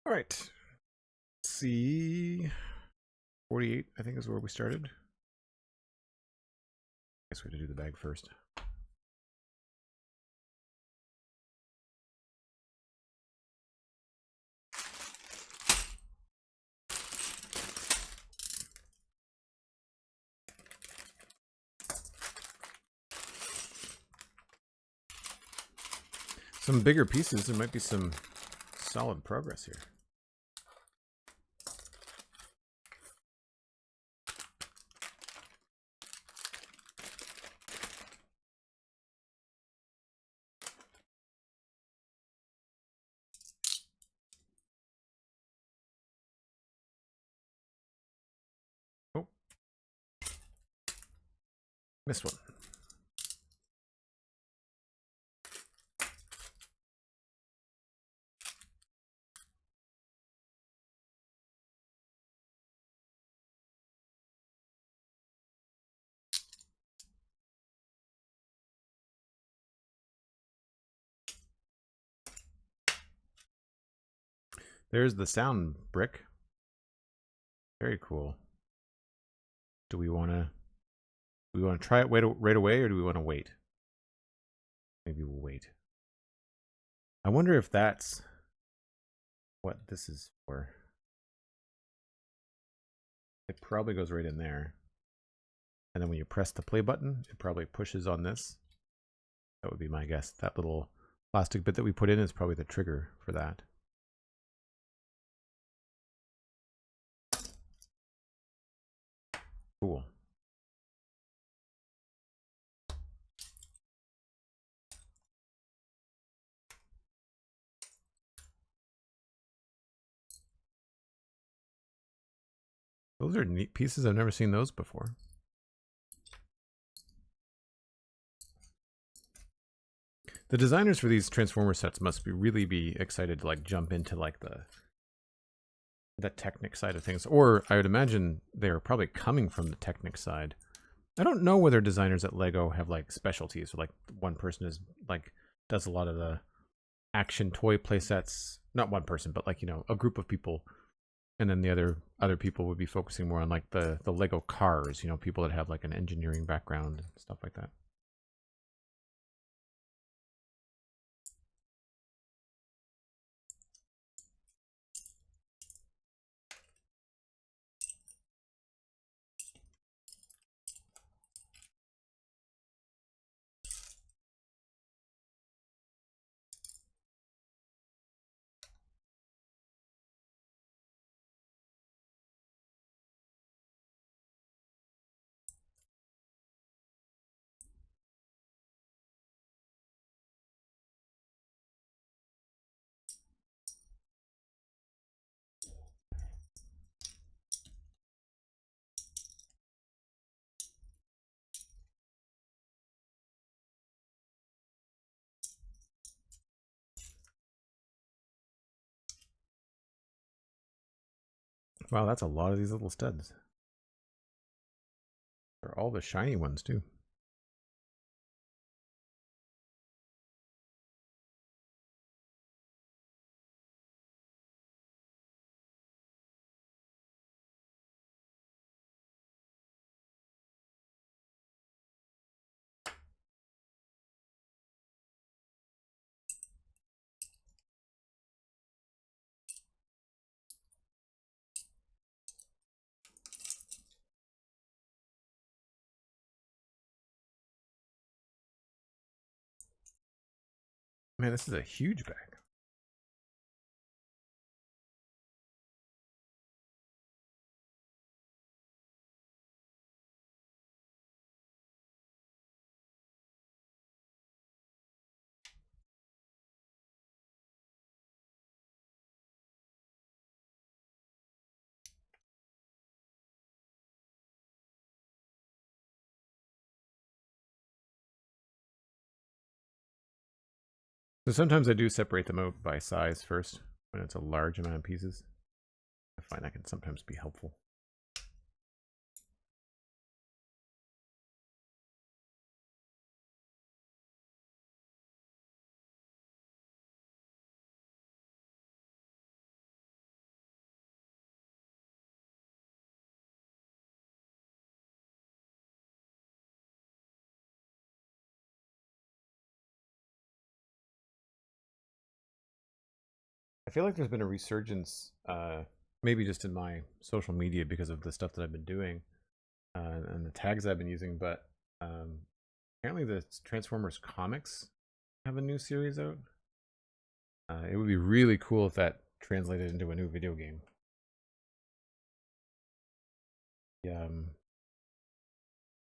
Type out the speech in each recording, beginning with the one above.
All right. Let's see. 48, I think, is where we started. Guess we have to do the bag first. Some bigger pieces. There might be some solid progress here. Oh. Missed one. There's the sound brick. Very cool. Do we want to try it right away, or do we want to wait? Maybe we'll wait. I wonder if that's what this is for. It probably goes right in there. And then when you press the play button, it probably pushes on this. That would be my guess. That little plastic bit that we put in is probably the trigger for that. Cool. Those are neat pieces. I've never seen those before. The designers for these Transformer sets must really be excited to like jump into like the Technic side of things, or I would imagine they're probably coming from the Technic side. I don't know whether designers at Lego have like specialties, or like one person is like does a lot of the action toy play sets. Not one person, but like, you know, a group of people, and then the other people would be focusing more on like the Lego cars, you know, people that have like an engineering background and stuff like that. Wow, that's a lot of these little studs. They're all the shiny ones too. Man, this is a huge bag. So sometimes I do separate them out by size first when it's a large amount of pieces. I find that can sometimes be helpful. I feel like there's been a resurgence, maybe just in my social media because of the stuff that I've been doing and the tags I've been using, but apparently the Transformers comics have a new series out. It would be really cool if that translated into a new video game. Yeah,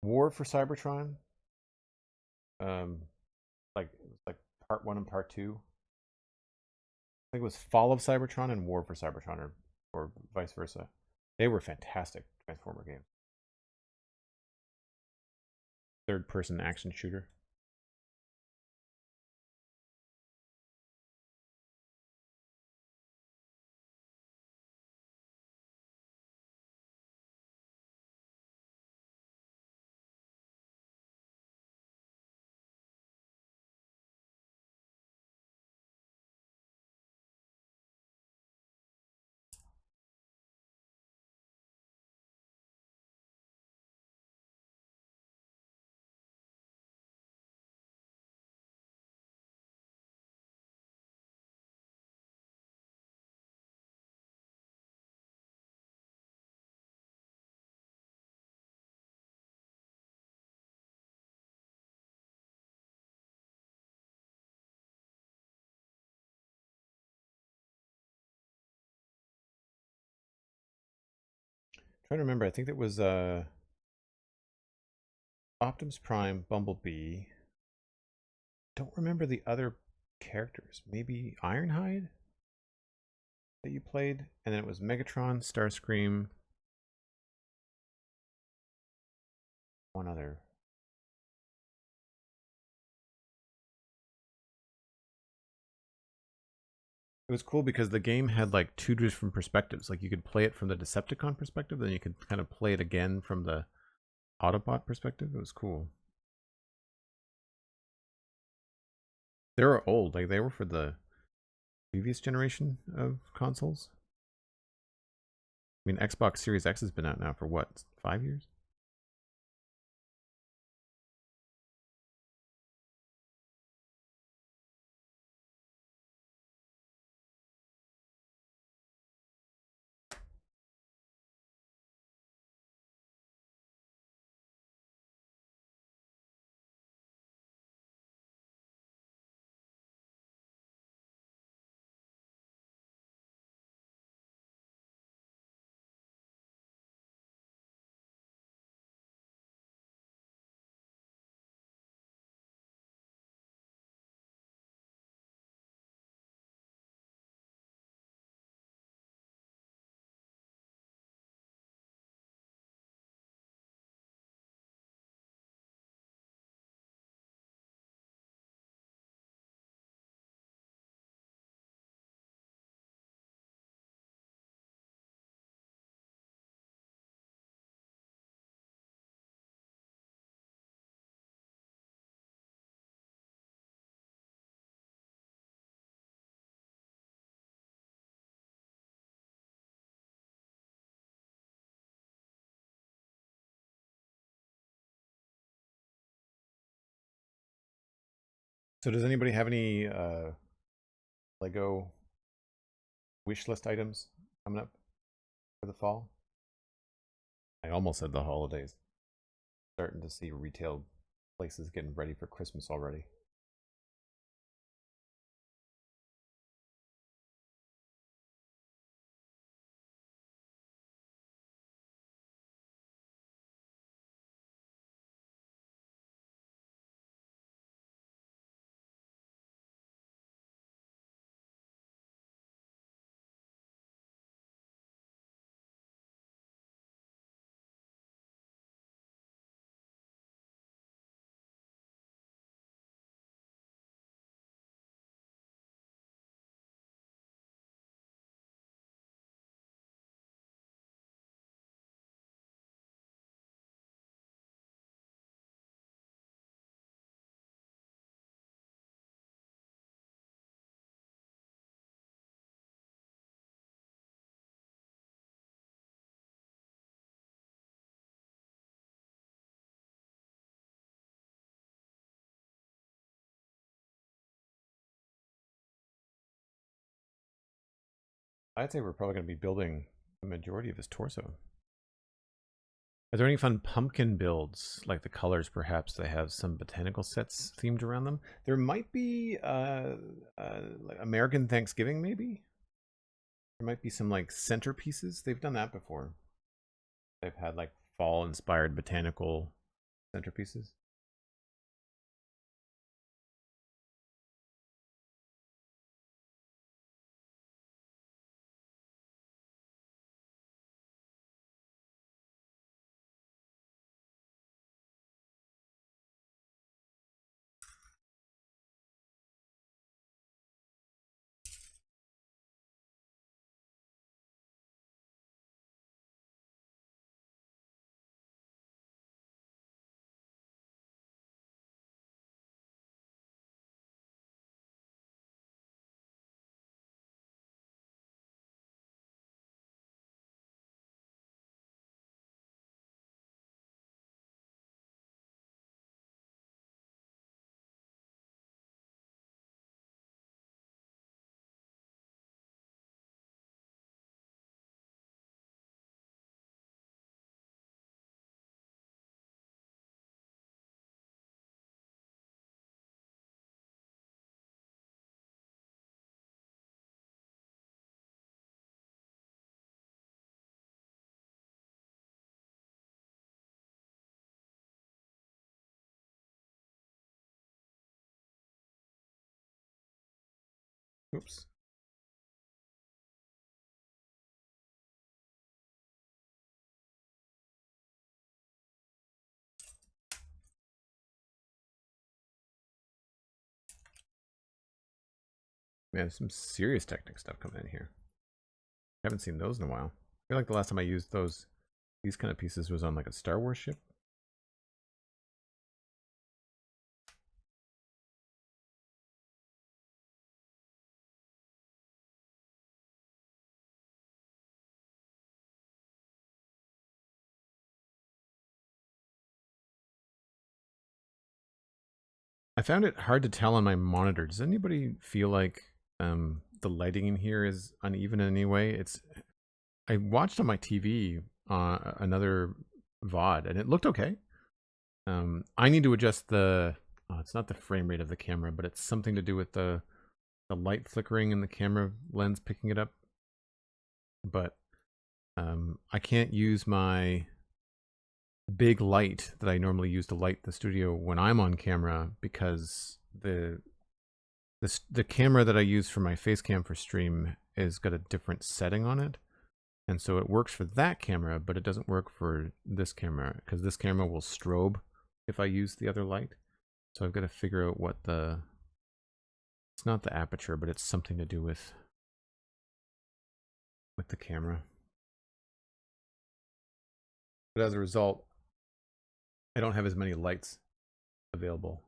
War for Cybertron, um, like part 1 and part 2. I think it was Fall of Cybertron and War for Cybertron, or vice versa. They were fantastic Transformer games. Third-person action shooter. Trying to remember, I think it was Optimus Prime, Bumblebee. Don't remember the other characters. Maybe Ironhide that you played, and then it was Megatron, Starscream, one other. It was cool because the game had like 2 different perspectives. Like you could play it from the Decepticon perspective, then you could kind of play it again from the Autobot perspective. It was cool. They were old, like they were for the previous generation of consoles. I mean, Xbox Series X has been out now for what, 5 years? So does anybody have any Lego wish list items coming up for the fall? I almost said the holidays. Starting to see retail places getting ready for Christmas already. I'd say we're probably going to be building the majority of his torso. Are there any fun pumpkin builds, like the colors perhaps they have some botanical sets themed around them? There might be like American Thanksgiving, maybe? There might be some like centerpieces. They've done that before. They've had like fall-inspired botanical centerpieces. Oops. Man, some serious Technic stuff coming in here. Haven't seen those in a while. I feel like the last time I used these kind of pieces was on like a Star Wars ship. I found it hard to tell on my monitor. Does anybody feel like the lighting in here is uneven in any way? I watched on my TV another VOD and it looked okay. I need to adjust it's not the frame rate of the camera, but it's something to do with the light flickering in the camera lens picking it up. But I can't use my big light that I normally use to light the studio when I'm on camera because the camera that I use for my face cam for stream has got a different setting on it. And so it works for that camera, but it doesn't work for this camera because this camera will strobe if I use the other light. So I've got to figure out what it's not the aperture, but it's something to do with the camera. But as a result, I don't have as many lights available.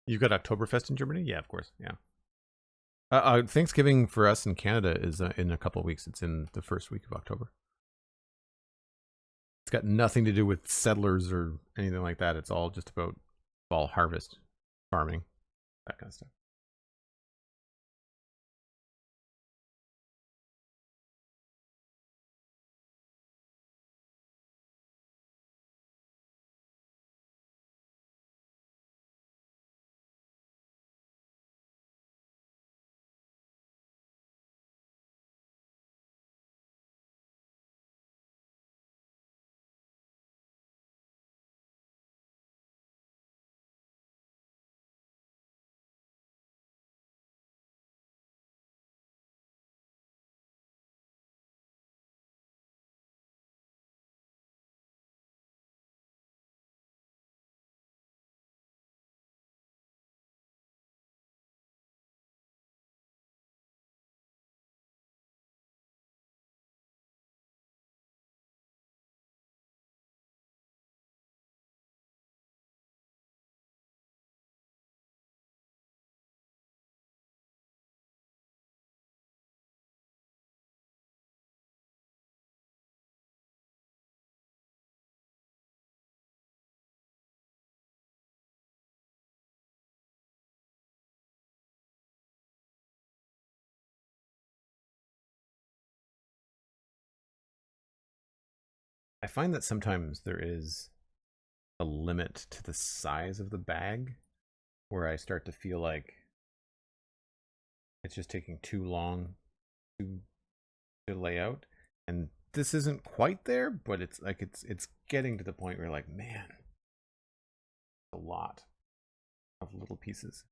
You've got Oktoberfest in Germany? Yeah, of course. Yeah. Thanksgiving for us in Canada is in a couple of weeks. It's in the first week of October. It's got nothing to do with settlers or anything like that. It's all just about fall harvest, farming, that kind of stuff. I find that sometimes there is a limit to the size of the bag where I start to feel like it's just taking too long to lay out. And this isn't quite there, but it's like it's getting to the point where like, man, a lot of little pieces.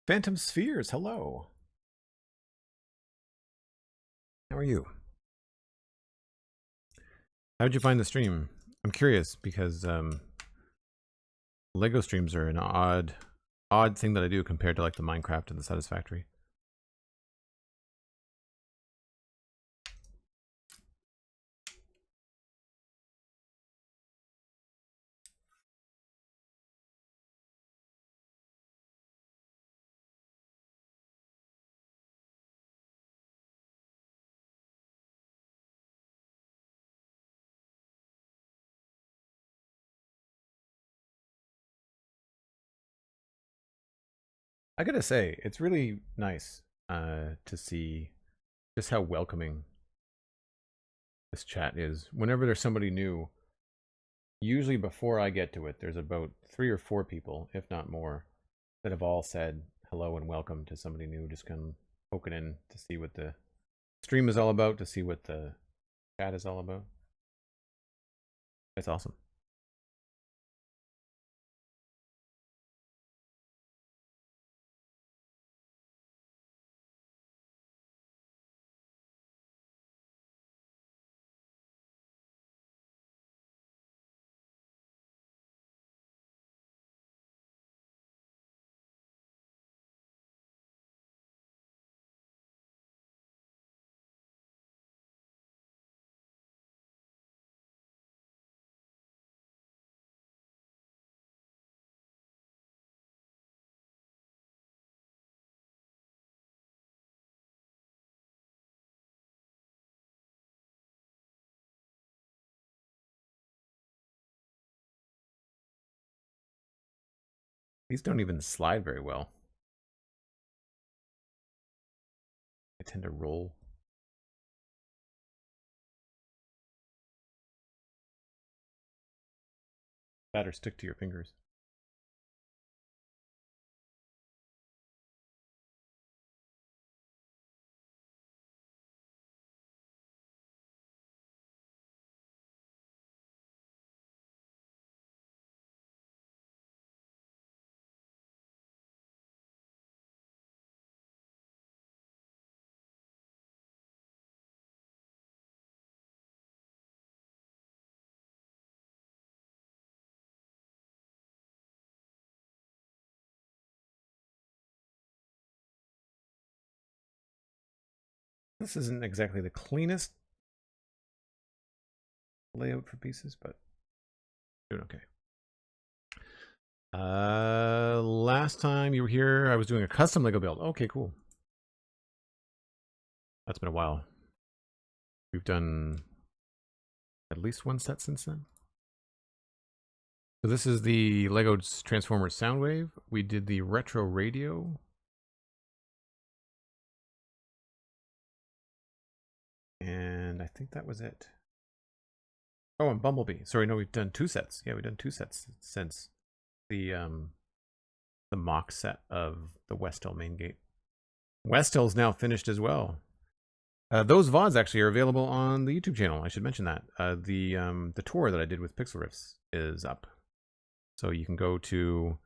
Phantom Spheres, hello. How are you? How'd you find the stream? I'm curious because Lego streams are an odd thing that I do compared to like the Minecraft and the Satisfactory. I gotta say, it's really nice to see just how welcoming this chat is. Whenever there's somebody new, usually before I get to it, there's about 3 or 4 people, if not more, that have all said hello and welcome to somebody new, just kind of poking in to see what the stream is all about, to see what the chat is all about. It's awesome. These don't even slide very well. I tend to roll. Better stick to your fingers. This isn't exactly the cleanest layout for pieces, but doing okay. Last time you were here, I was doing a custom Lego build. Okay, cool. That's been a while. We've done at least one set since then. So this is the Lego Transformers Soundwave. We did the retro radio. And I think that was it. Oh, and Bumblebee. Sorry, no, we've done 2 sets. Yeah, we've done 2 sets since the mock set of the Westhill main gate. Westhill's now finished as well. Those VODs actually are available on the YouTube channel. I should mention that. The tour that I did with Pixel Riffs is up. So you can go to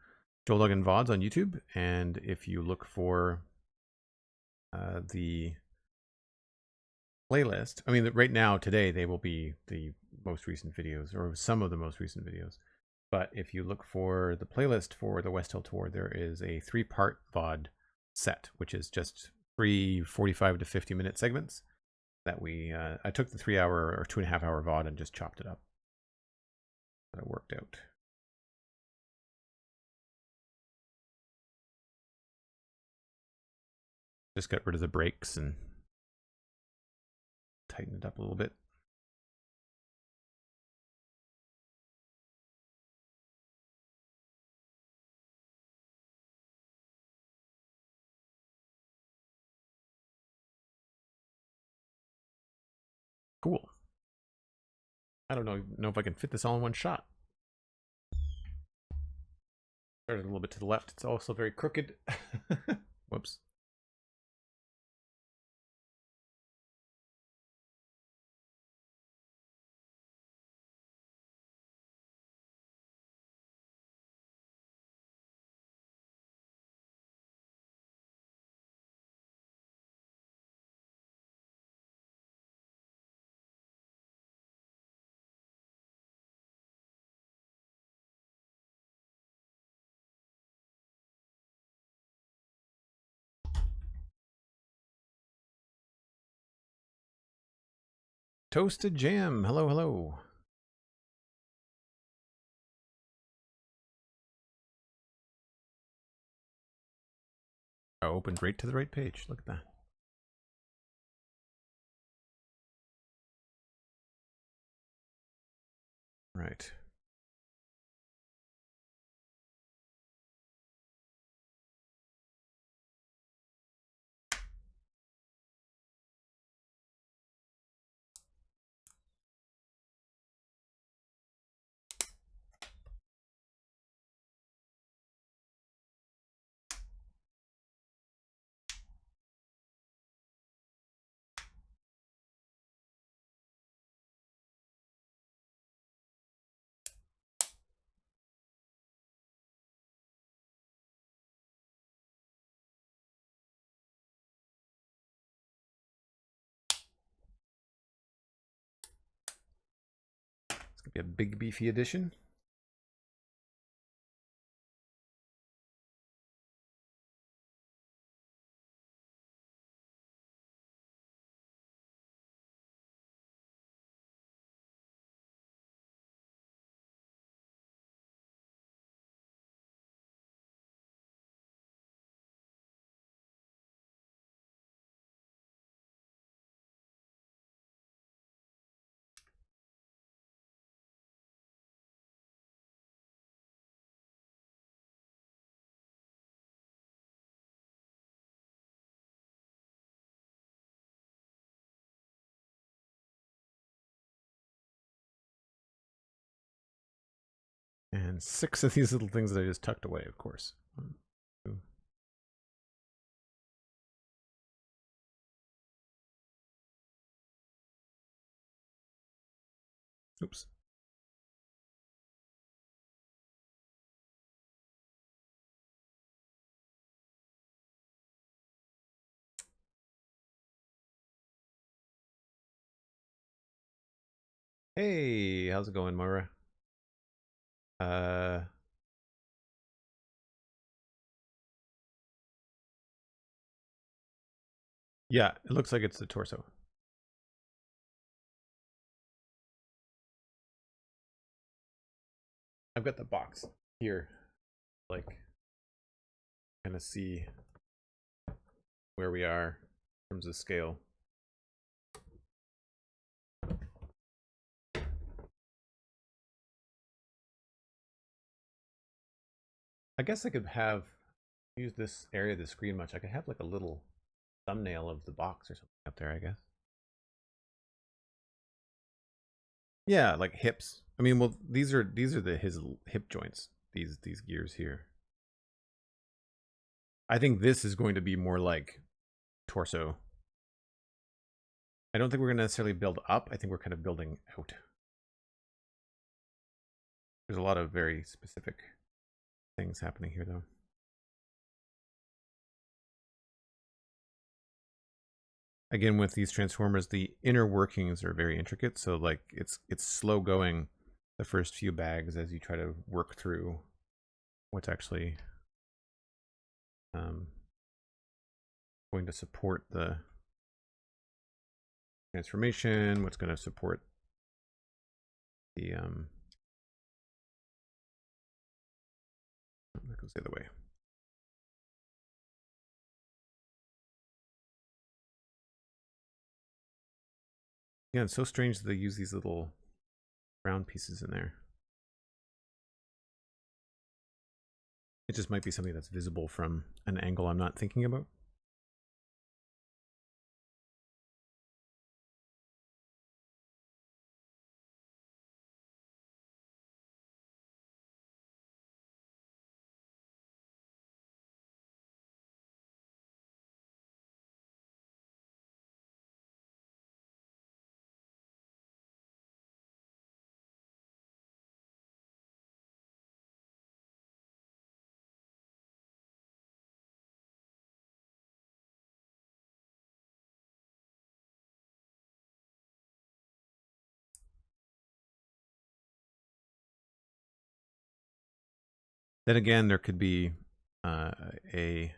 Joel Duggan VODs on YouTube, and if you look for the playlist, I mean, right now, today, they will be the most recent videos, or some of the most recent videos. But if you look for the playlist for the Westhill tour, there is a 3-part VOD set, which is just 3 45 to 50-minute segments that I took the 3-hour or 2.5-hour VOD and just chopped it up. That worked out. Just got rid of the brakes and tightened it up a little bit. Cool. I don't know if I can fit this all in one shot. Started a little bit to the left. It's also very crooked. Whoops. Toasted Jam. Hello, hello. I opened right to the right page. Look at that. Right. It's gonna be a big beefy edition. And 6 of these little things that I just tucked away, of course. 1, 2. Oops. Hey, how's it going, Moira? Yeah, it looks like it's the torso. I've got the box here. like kind of see where we are in terms of scale. I guess I could use this area of the screen much. I could have like a little thumbnail of the box or something up there, I guess. Yeah, like hips. I mean, well, these are his hip joints. These gears here. I think this is going to be more like torso. I don't think we're going to necessarily build up. I think we're kind of building out. There's a lot of very specific things happening here, though. Again, with these transformers, the inner workings are very intricate. So like it's slow going the first few bags as you try to work through what's actually going to support the transformation, what's going to support the that goes the other way. Yeah, it's so strange that they use these little round pieces in there. It just might be something that's visible from an angle I'm not thinking about. Then again, there could be a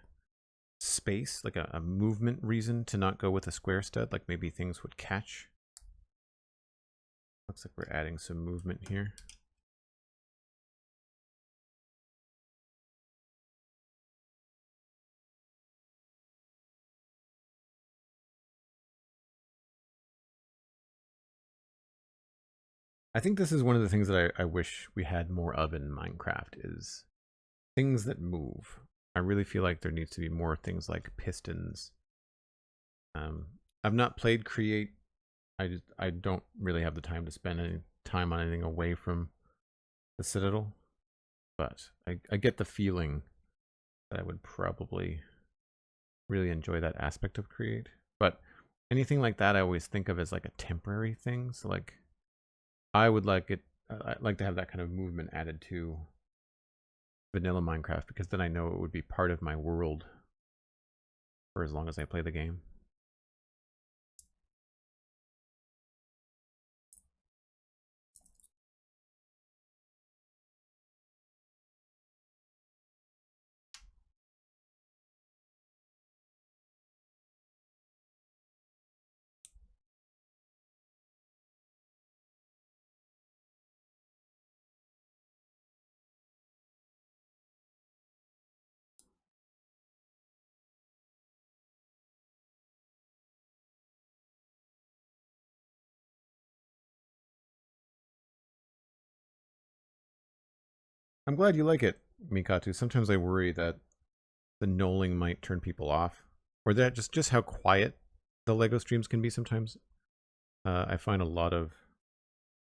space, like a movement reason to not go with a square stud, like maybe things would catch. Looks like we're adding some movement here. I think this is one of the things that I wish we had more of in Minecraft is things that move. I really feel like there needs to be more things like pistons. I've not played Create. I don't really have the time to spend any time on anything away from the Citadel, but I get the feeling that I would probably really enjoy that aspect of Create. But anything like that I always think of as like a temporary thing. So like I would like it. I'd like to have that kind of movement added to vanilla Minecraft because then I know it would be part of my world for as long as I play the game. I'm glad you like it, Mikatu. Sometimes I worry that the knolling might turn people off, or that just how quiet the Lego streams can be sometimes. I find a lot of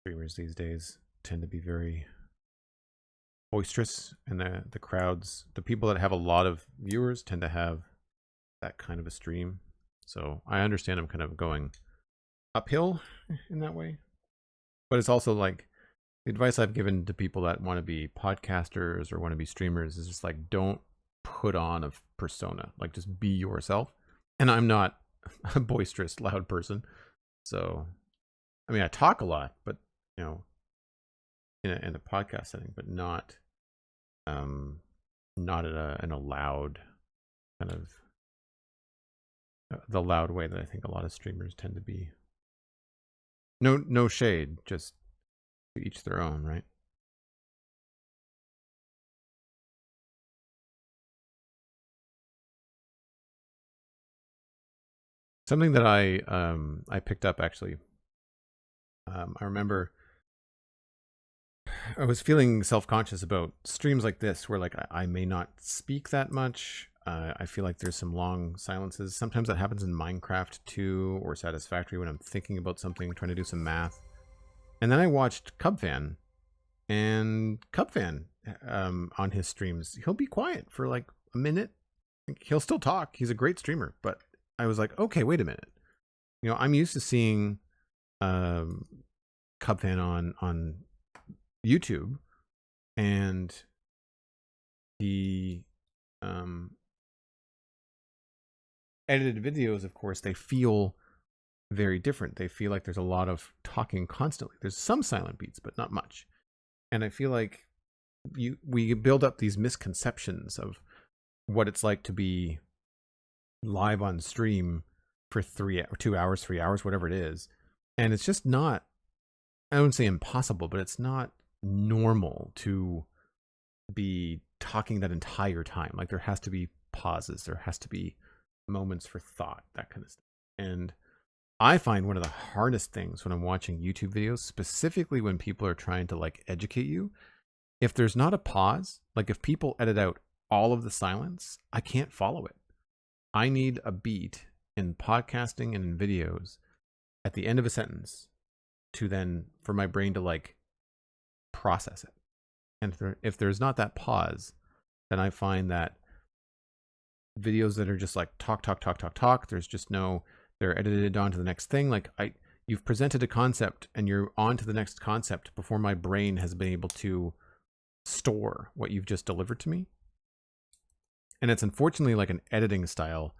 streamers these days tend to be very boisterous, and the crowds, the people that have a lot of viewers, tend to have that kind of a stream. So I understand I'm kind of going uphill in that way, but it's also like the advice I've given to people that want to be podcasters or want to be streamers is just like, don't put on a persona, like just be yourself. And I'm not a boisterous, loud person. So, I mean, I talk a lot, but you know, in a podcast setting, but not in a loud kind of the loud way that I think a lot of streamers tend to be. No shade, just to each their own, right? Something that I picked up actually. I remember I was feeling self-conscious about streams like this where like I may not speak that much. I feel like there's some long silences. Sometimes that happens in Minecraft too, or Satisfactory when I'm thinking about something, trying to do some math. And then I watched Cubfan, and Cubfan on his streams, he'll be quiet for like a minute. He'll still talk. He's a great streamer, but I was like, okay, wait a minute. You know, I'm used to seeing Cubfan on YouTube, and the edited videos, of course, they feel very different. They feel like there's a lot of talking constantly. There's some silent beats, but not much. And I feel like we build up these misconceptions of what it's like to be live on stream for 2 hours, 3 hours, whatever it is. And it's just not, I wouldn't say impossible, but it's not normal to be talking that entire time. Like there has to be pauses, there has to be moments for thought, that kind of stuff. And I find one of the hardest things when I'm watching YouTube videos, specifically when people are trying to like educate you, if there's not a pause, like if people edit out all of the silence, I can't follow it. I need a beat in podcasting and in videos at the end of a sentence to then, for my brain to like process it. And if there's not that pause, then I find that videos that are just like talk, there's just no, they're edited on to the next thing. Like you've presented a concept and you're on to the next concept before my brain has been able to store what you've just delivered to me. And it's unfortunately like an editing style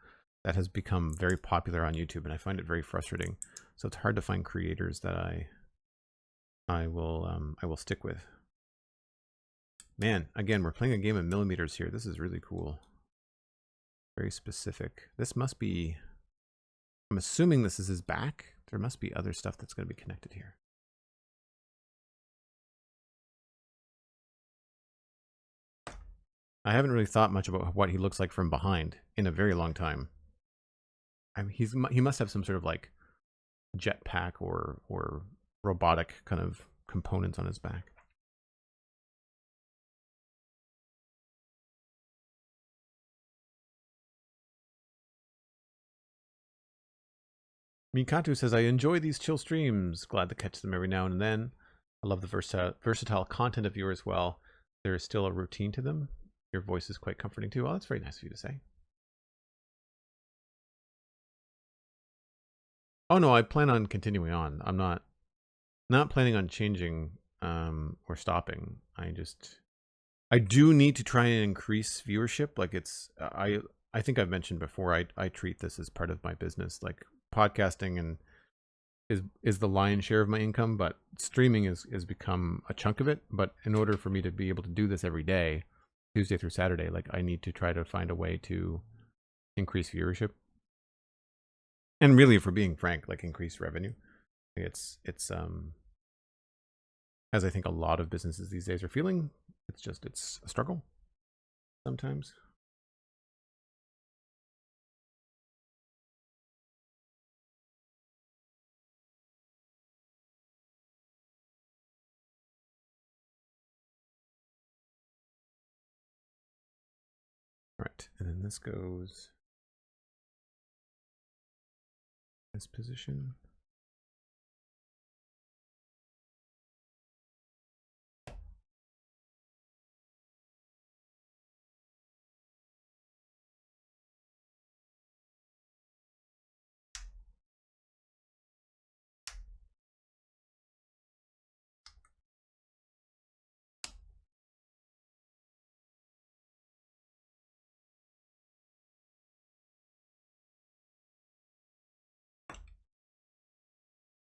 that has become very popular on YouTube, and I find it very frustrating. So it's hard to find creators that I will stick with. Man, again, we're playing a game of millimeters here. This is really cool. Very specific. This must be, I'm assuming this is his back. There must be other stuff that's going to be connected here. I haven't really thought much about what he looks like from behind in a very long time. I mean, he must have some sort of like jetpack or robotic kind of components on his back. Mikatu says, I enjoy these chill streams. Glad to catch them every now and then. I love the versatile content of yours as well. There is still a routine to them. Your voice is quite comforting too. Well, that's very nice of you to say. Oh no, I plan on continuing on. I'm not planning on changing or stopping. I do need to try and increase viewership. Like I think I've mentioned before, I treat this as part of my business. Like podcasting and is the lion's share of my income, but streaming has become a chunk of it. But in order for me to be able to do this every day, Tuesday through Saturday, like I need to try to find a way to increase viewership. And really, if we're being frank, like increase revenue. It's as I think a lot of businesses these days are feeling, it's a struggle sometimes. All right, and then this goes this position.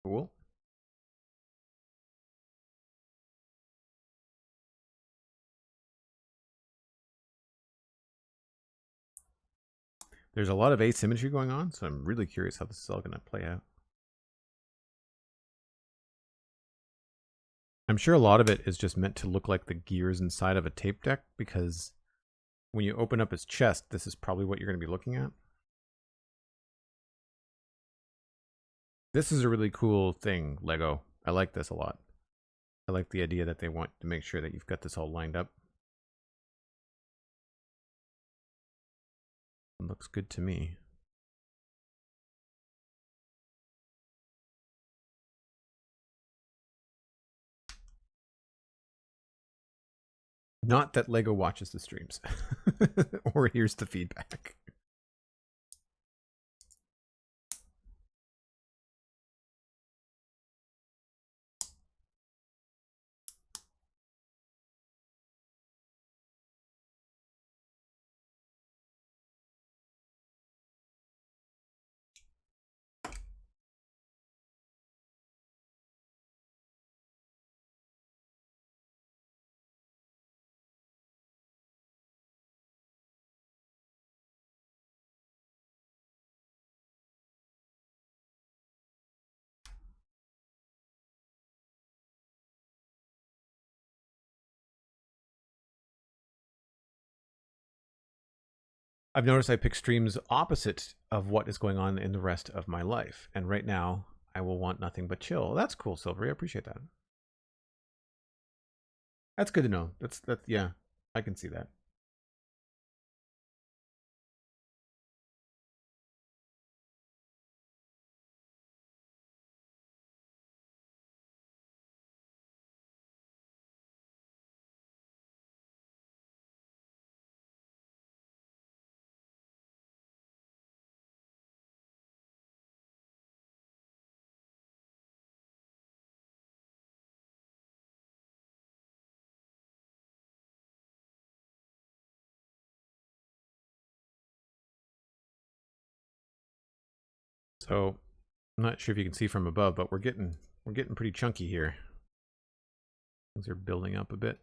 Cool. There's a lot of asymmetry going on, so I'm really curious how this is all going to play out. I'm sure a lot of it is just meant to look like the gears inside of a tape deck, because when you open up his chest, this is probably what you're going to be looking at. This is a really cool thing, Lego. I like this a lot. I like the idea that they want to make sure that you've got this all lined up. It looks good to me. Not that Lego watches the streams or hears the feedback. I've noticed I pick streams opposite of what is going on in the rest of my life. And right now, I will want nothing but chill. That's cool, Silvery. I appreciate that. That's good to know. That's yeah, I can see that. So I'm not sure if you can see from above, but we're getting pretty chunky here. Things are building up a bit.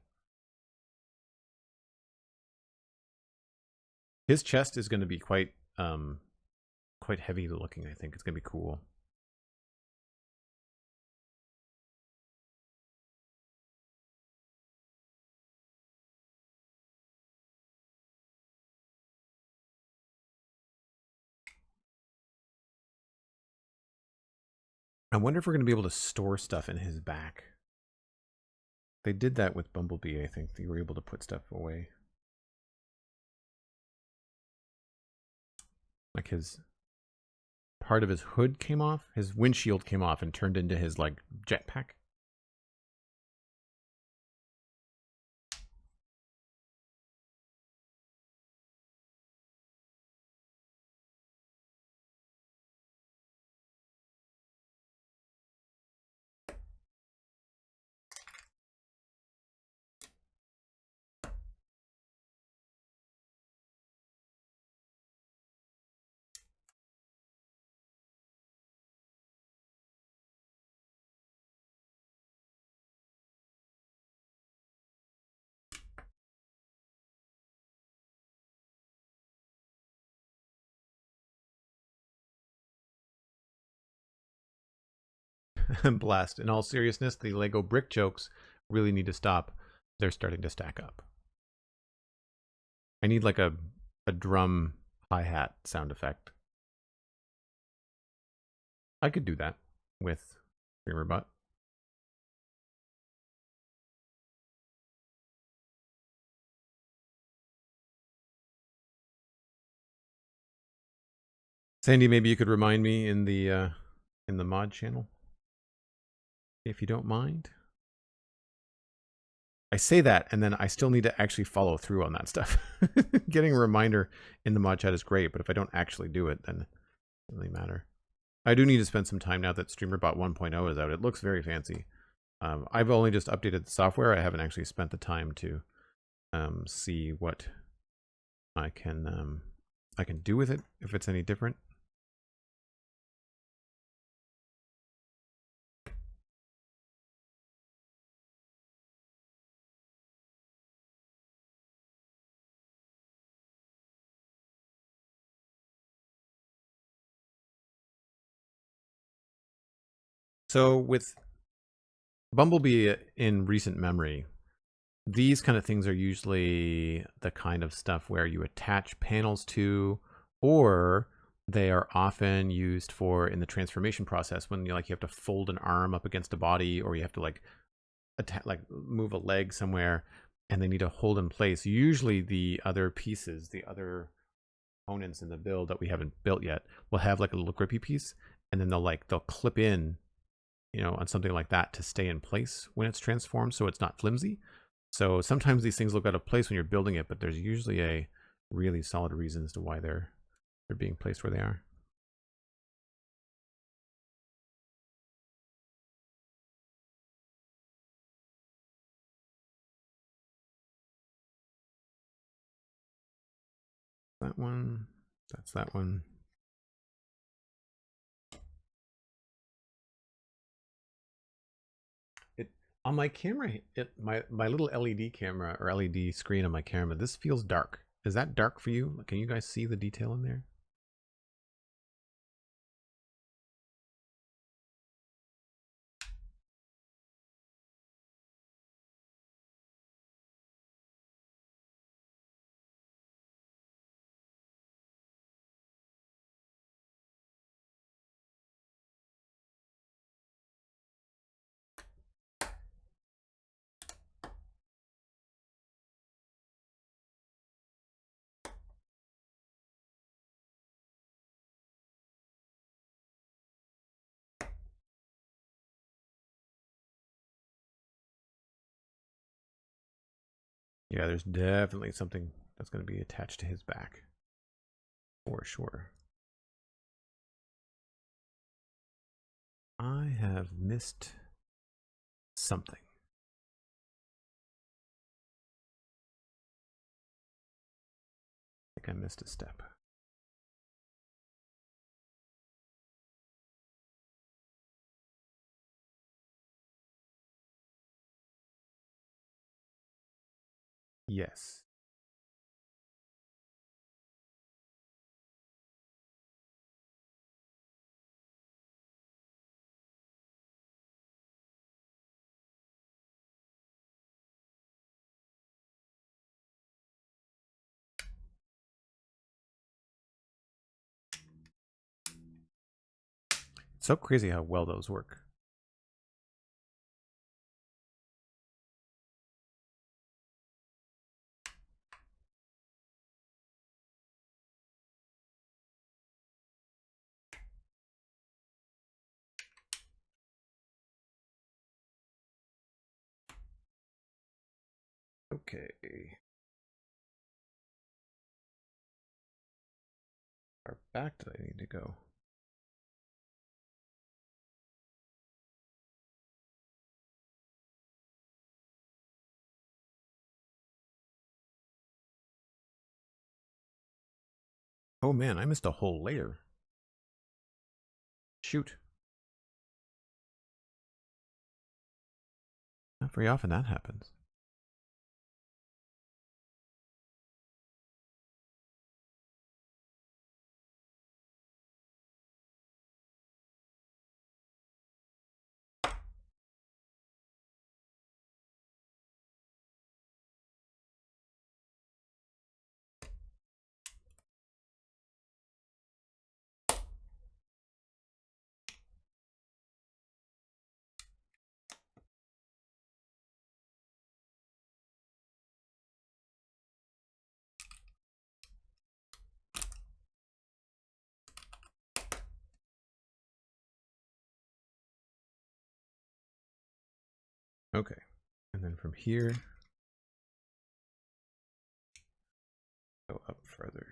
His chest is going to be quite heavy looking. I think it's going to be cool. I wonder if we're going to be able to store stuff in his back. They did that with Bumblebee, I think. They were able to put stuff away. Like his part of his hood came off, his windshield came off and turned into his like jetpack. Blast. In all seriousness, the Lego brick jokes really need to stop. They're starting to stack up. I need like a drum hi-hat sound effect. I could do that with StreamerBot. Sandy, maybe you could remind me in the mod channel, if you don't mind. I say that, and then I still need to actually follow through on that stuff. Getting a reminder in the mod chat is great, but if I don't actually do it, then it doesn't really matter. I do need to spend some time now that StreamerBot 1.0 is out. It looks very fancy. I've only just updated the software. I haven't actually spent the time to see what I can do with it, if it's any different. So with Bumblebee in recent memory, these kind of things are usually the kind of stuff where you attach panels to, or They are often used for in the transformation process when you have to fold an arm up against a body, or you have to move a leg somewhere, and they need to hold in place. Usually the other pieces, the other components in the build that we haven't built yet, will have like a little grippy piece, and then they'll clip in, on something like that to stay in place when it's transformed, so it's not flimsy. So sometimes these things look out of place when you're building it, but there's usually a really solid reason as to why they're being placed where they are. That one, that's that one. On my camera, my little LED camera or LED screen on my camera, this feels dark. Is that dark for you? Can you guys see the detail in there? Yeah, there's definitely something that's going to be attached to his back. For sure. I have missed something. I think I missed a step. Yes. It's so crazy how well those work. Okay. How far back do I need to go? Oh man, I missed a whole layer. Shoot. Not very often that happens. Okay. And then from here, go up further.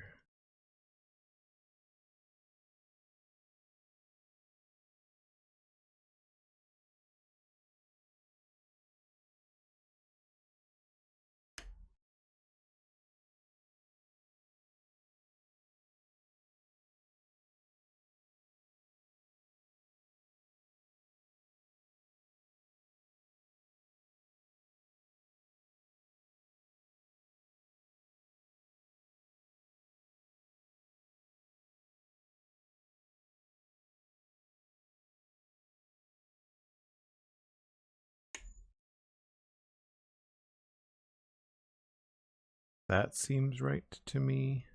That seems right to me.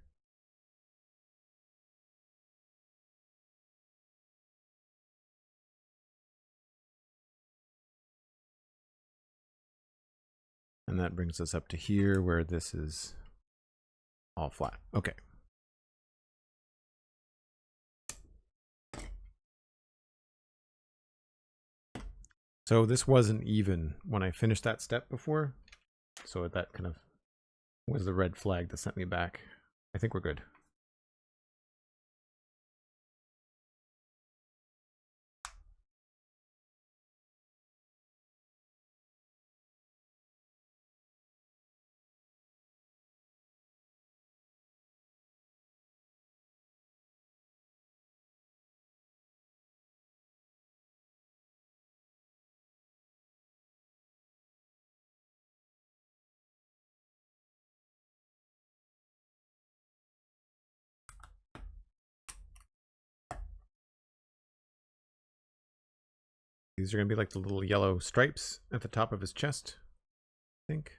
And that brings us up to here where this is all flat. Okay. So this wasn't even when I finished that step before. So that kind of was the red flag that sent me back. I think we're good. These are going to be like the little yellow stripes at the top of his chest, I think.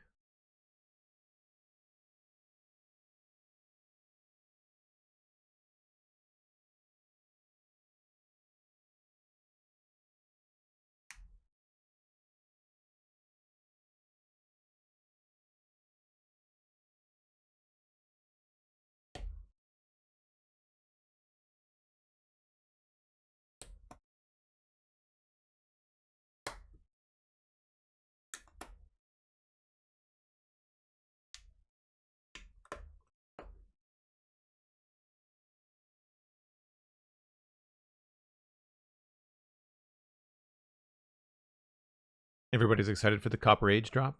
Everybody's excited for the Copper Age drop.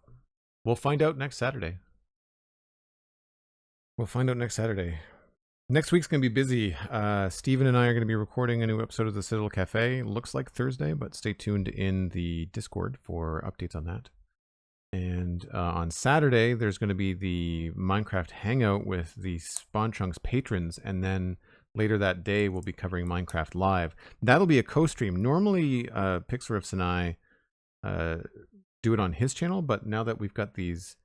We'll find out next Saturday. Next week's going to be busy. Steven and I are going to be recording a new episode of the Citadel Cafe. Looks like Thursday, but stay tuned in the Discord for updates on that. And on Saturday, there's going to be the Minecraft Hangout with the Spawn Chunks patrons. And then later that day, we'll be covering Minecraft Live. That'll be a co-stream. Normally, Pixarifs and I do it on his channel, but now that we've got these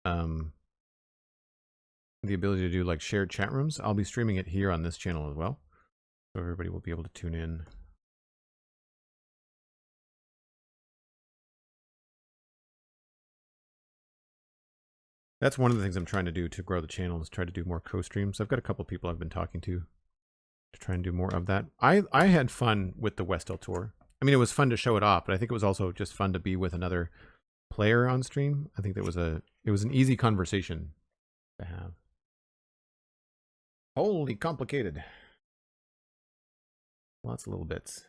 the ability to do like shared chat rooms, I'll be streaming it here on this channel as well, so everybody will be able to tune in. That's one of the things I'm trying to do to grow the channel, is try to do more co-streams. I've got a couple people I've been talking to try and do more of that. I had fun with the Westel tour. I mean, it was fun to show it off, but I think it was also just fun to be with another player on stream. I think that was it was an easy conversation to have. Holy complicated. Lots of little bits.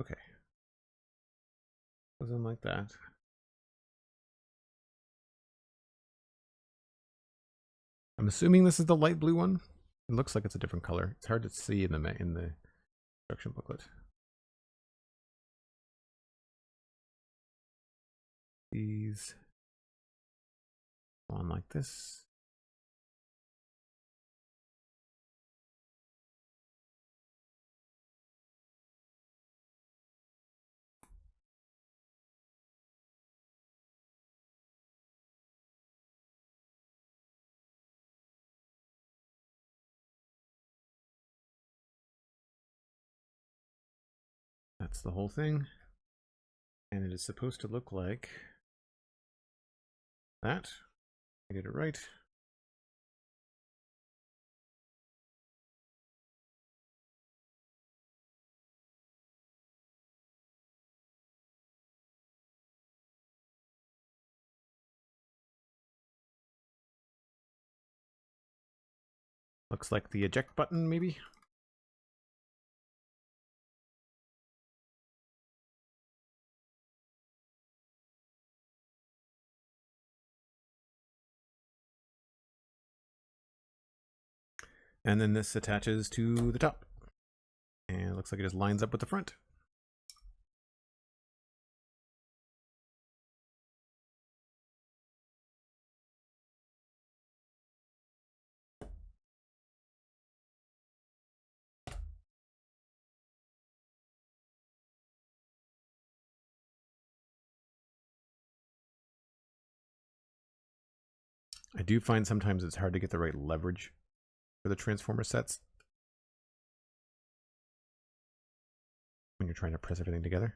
Okay. Goes in like that. I'm assuming this is the light blue one. It looks like it's a different color. It's hard to see in the instruction booklet. These on like this. That's the whole thing. And it is supposed to look like that. I did it right. Looks like the eject button, maybe. And then this attaches to the top. And it looks like it just lines up with the front. I do find sometimes it's hard to get the right leverage for the transformer sets when you're trying to press everything together.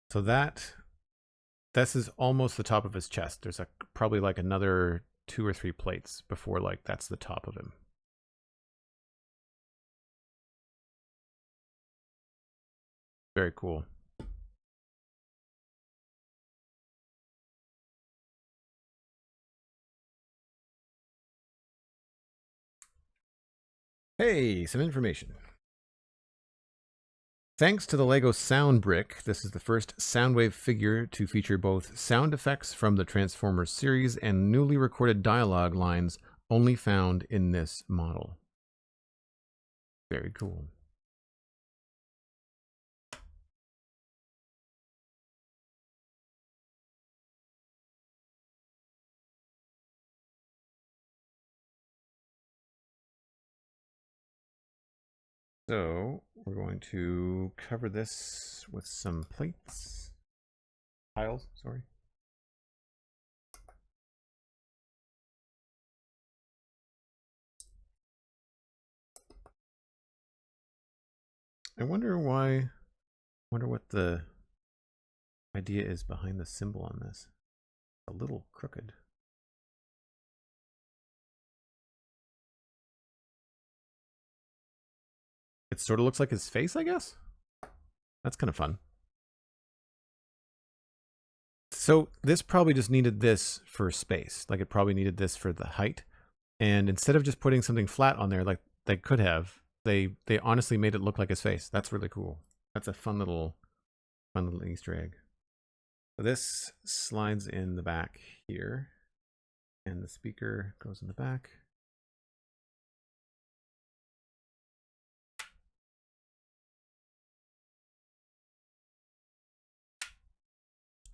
So this is almost the top of his chest. There's probably like another 2 or 3 plates before like that's the top of him. Very cool. Hey, some information. Thanks to the LEGO Sound Brick, this is the first Soundwave figure to feature both sound effects from the Transformers series and newly recorded dialogue lines only found in this model. Very cool. So we're going to cover this with some plates. Tiles, sorry. I wonder what the idea is behind the symbol on this. A little crooked. It sort of looks like his face, I guess? That's kind of fun. So this probably just needed this for space. Like it probably needed this for the height. And instead of just putting something flat on there like they could have, they honestly made it look like his face. That's really cool. That's a fun little Easter egg. So this slides in the back here. And the speaker goes in the back.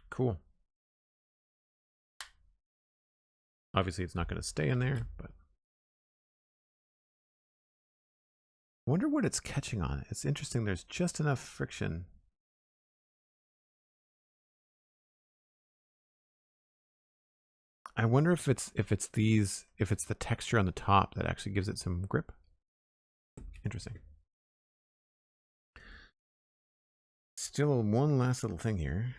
Cool. Obviously, it's not going to stay in there, but I wonder what it's catching on. It's interesting. There's just enough friction. I wonder if it's the texture on the top that actually gives it some grip. Interesting. Still one last little thing here.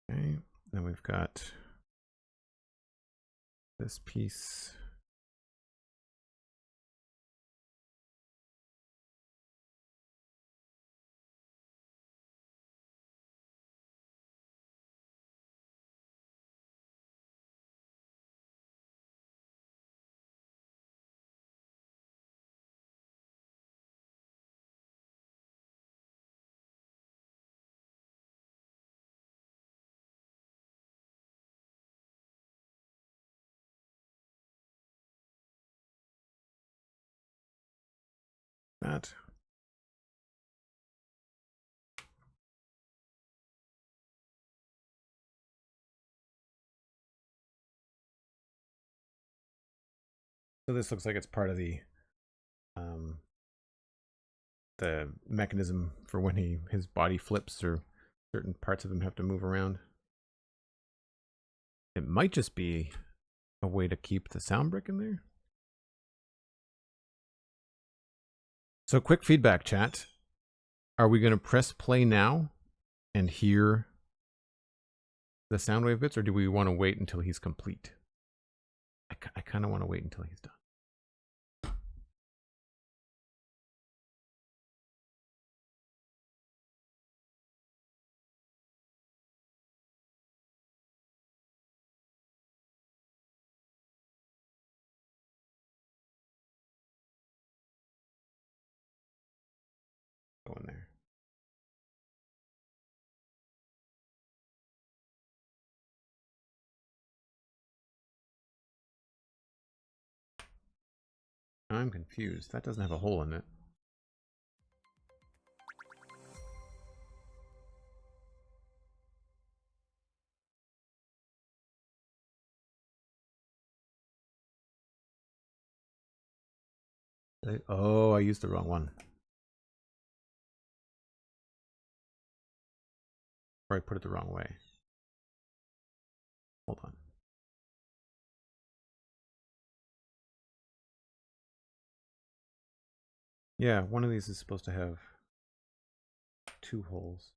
Okay, then we've got this piece. That. So this looks like it's part of the mechanism for when his body flips or certain parts of him have to move around. It might just be a way to keep the sound brick in there. So quick feedback, chat. Are we going to press play now and hear the Soundwave bits, or do we want to wait until he's complete? I kind of want to wait until he's done. Go in there. I'm confused. That doesn't have a hole in it. Oh, I used the wrong one. Or I put it the wrong way. Hold on. Yeah, one of these is supposed to have 2 holes.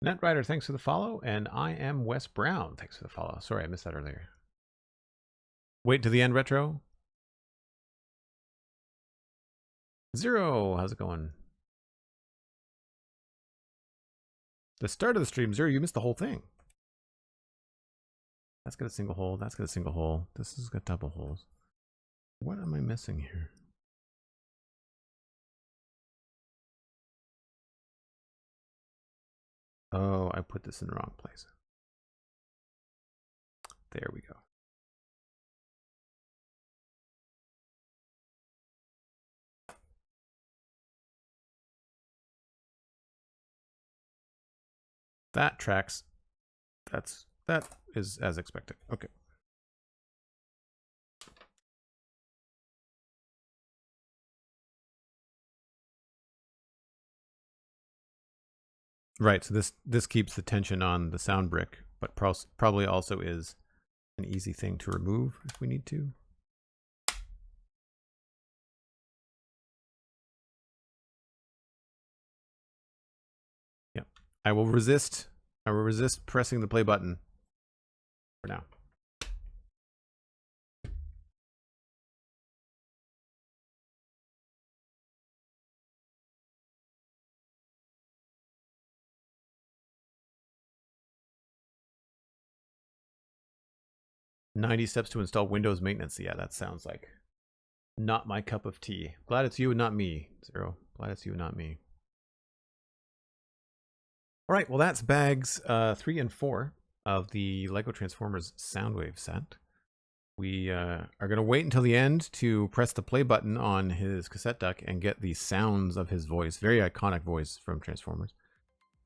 Netrider, thanks for the follow. And I am Wes Brown. Thanks for the follow. Sorry, I missed that earlier. Wait to the end, Retro. Zero, how's it going? The start of the stream, Zero, you missed the whole thing. That's got a single hole. That's got a single hole. This has got double holes. What am I missing here? Oh, I put this in the wrong place. There we go. That tracks. That is as expected. Okay. Right, so this keeps the tension on the sound brick, but probably also is an easy thing to remove if we need to. Yeah, I will resist pressing the play button for now. "90 steps to install Windows maintenance." Yeah, that sounds like not my cup of tea. Glad it's you and not me, Zero. Glad it's you and not me. All right, well, that's bags 3 and 4 of the LEGO Transformers Soundwave set. We are going to wait until the end to press the play button on his cassette deck and get the sounds of his voice. Very iconic voice from Transformers.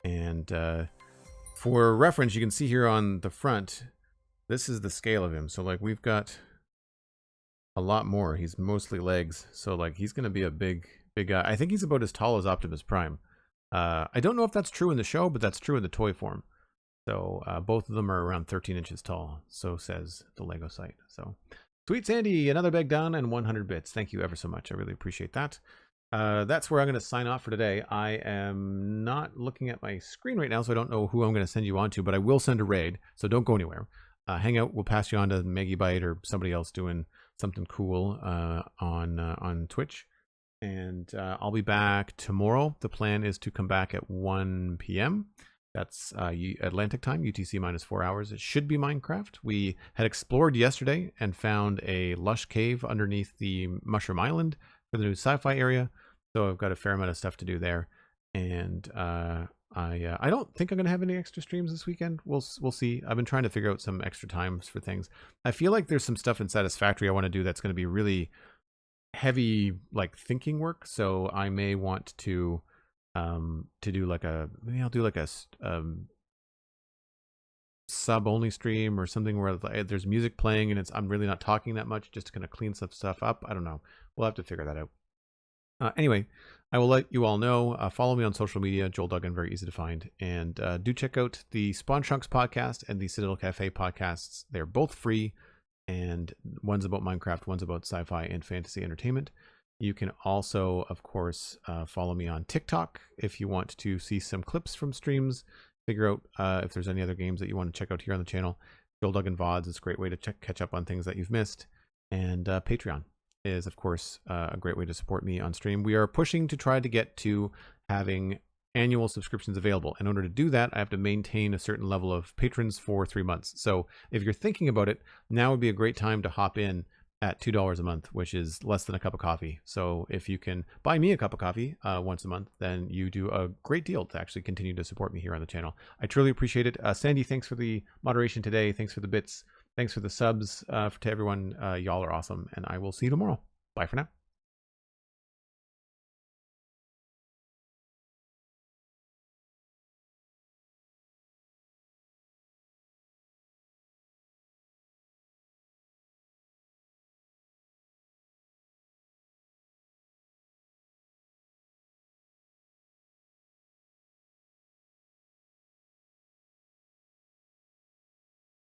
And for reference, you can see here on the front, this is the scale of him. So, like, we've got a lot more. He's mostly legs. So, like, he's going to be a big guy. I think he's about as tall as Optimus Prime. I don't know if that's true in the show, but that's true in the toy form. So both of them are around 13 inches tall. So says the Lego site. So SweetSandi, another bag down and 100 bits. Thank you ever so much. I really appreciate that. That's where I'm going to sign off for today. I am not looking at my screen right now, so I don't know who I'm going to send you on to, but I will send a raid. So don't go anywhere. Hang out. We'll pass you on to Megabyte or somebody else doing something cool on Twitch. And I'll be back tomorrow. The plan is to come back at 1 p.m. That's Atlantic time, UTC minus 4 hours. It should be Minecraft. We had explored yesterday and found a lush cave underneath the Mushroom Island for the new sci-fi area. So I've got a fair amount of stuff to do there. And I don't think I'm going to have any extra streams this weekend. We'll see. I've been trying to figure out some extra times for things. I feel like there's some stuff in Satisfactory I want to do that's going to be really heavy, like, thinking work. So I may want to do like maybe I'll do like a sub only stream or something where there's music playing and I'm really not talking that much, just to kind of clean some stuff up. I don't know. We'll have to figure that out. Anyway, I will let you all know. Follow me on social media, Joel Duggan, very easy to find. And do check out the Spawn Chunks podcast and the Citadel Cafe podcasts. They're both free. And one's about Minecraft, one's about sci-fi and fantasy entertainment. You can also, of course, follow me on TikTok if you want to see some clips from streams, figure out if there's any other games that you want to check out here on the channel. Duggan VODs is a great way to catch up on things that you've missed. And Patreon is, of course, a great way to support me on stream. We are pushing to try to get to having annual subscriptions available. In order to do that, I have to maintain a certain level of patrons for 3 months. So if you're thinking about it, now would be a great time to hop in at $2 a month, which is less than a cup of coffee. So if you can buy me a cup of coffee once a month, then you do a great deal to actually continue to support me here on the channel. I truly appreciate it. Sandy, thanks for the moderation today. Thanks for the bits. Thanks for the subs to everyone. Y'all are awesome. And I will see you tomorrow. Bye for now.